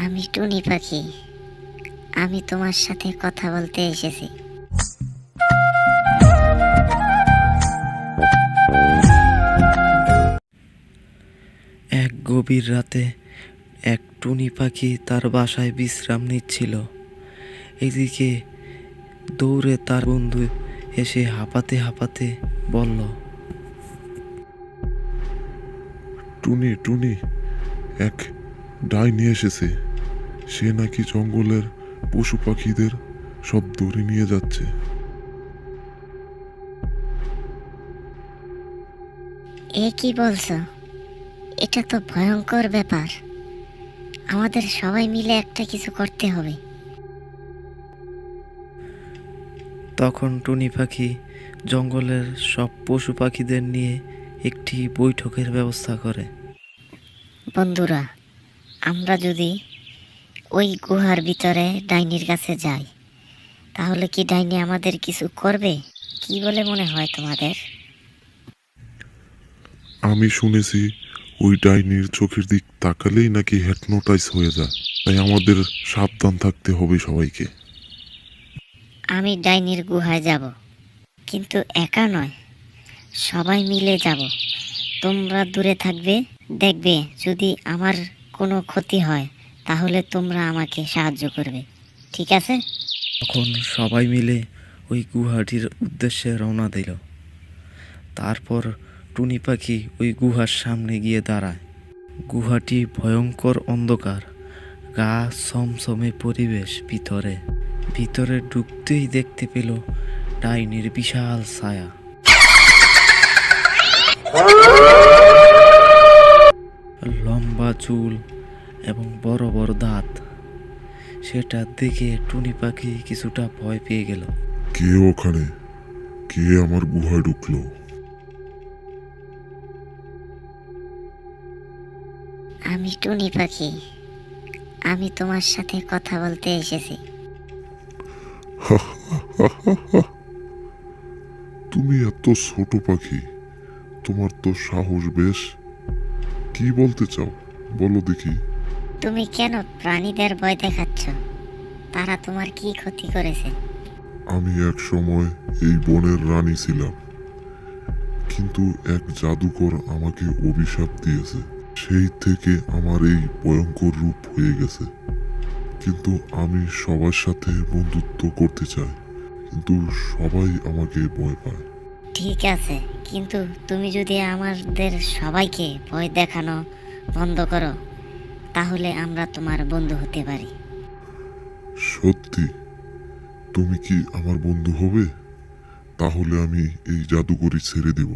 আমি টুনি পাখি। আমি তোমার সাথে কথা বলতে এসেছি। এক গভীর রাতে এক টুনি পাখি তার বাসায় বিশ্রাম নিচ্ছিল। এদিকে দৌড়ে তার বন্ধু এসে হাঁপাতে হাঁপাতে বলল, টুনি টুনি, এক ডাইনি এসেছে। সে নাকি জঙ্গলের পশু পাখিদের সব ধরে নিয়ে যাচ্ছে। এ কি বলছো? এটা তো ভয়ঙ্কর ব্যাপার। আমাদের সবাই মিলে একটা কিছু করতে হবে। তখন টুনি পাখি জঙ্গলের সব পশু পাখিদের নিয়ে একটি বৈঠকের ব্যবস্থা করে। বন্ধুরা, আমরা যদি ওই গুহার ভিতরে ডাইনির কাছে যাই, তাহলে কি ডাইনি আমাদের কিছু করবে? কি বলে মনে হয় তোমাদের? আমি শুনেছি ওই ডাইনির চোখের দিক তাকালেই নাকি হিপনোটাইজ হয়ে যায়। তাই আমাদের সাবধান থাকতে হবে সবাইকে। আমি ডাইনির গুহায় যাব, কিন্তু একা নয়, সবাই মিলে যাব। তোমরা দূরে থাকবে, দেখবে যদি আমার কোনো ক্ষতি হয় তাহলে তোমরা আমাকে সাহায্য করবে, ঠিক আছে? তখন সবাই মিলে ওই গুহাটির উদ্দেশ্যে রওনা দিল। তারপর টুনি পাখি ওই গুহার সামনে গিয়ে দাঁড়ায়। গুহাটি ভয়ঙ্কর অন্ধকার, গা ছমছমে পরিবেশ। ভিতরে ভিতরে ঢুকতেই দেখতে পেল ডাইনির বিশাল ছায়া। লম্বা চুল এবং বড় বড় দাঁত। সেটা দেখে টুনি পাখি কিছুটা ভয় পেয়ে গেল। কে ওখানে? কে আমার গুহায় ঢুকলো? আমি টুনি পাখি। আমি তোমার সাথে কথা বলতে এসেছি। তুমি এত ছোট পাখি, তোমার তো সাহস বেশ। কি বলতে চাও বলো দেখি। তুমি কেন প্রাণীদের ভয় দেখাচ্ছ? তারা তোমার কি ক্ষতি করেছে? আমি এক সময় এই বনের রানী ছিলাম, কিন্তু এক জাদুকর আমাকে অভিশাপ দিয়েছে। সেই থেকে আমার এই ভয়ঙ্কর রূপ হয়ে গেছে। কিন্তু আমি সবার সাথে বন্ধুত্ব করতে চাই, কিন্তু সবাই আমাকে ভয় পায়। ঠিক আছে, কিন্তু তুমি যদি আমাদের সবাইকে ভয় দেখানো বন্ধ করো, তাহলে আমরা তোমার বন্ধু হতে পারি। সত্যি? তুমি কি আমার বন্ধু হবে? তাহলে আমি এই জাদুকরি ছেড়ে দেব।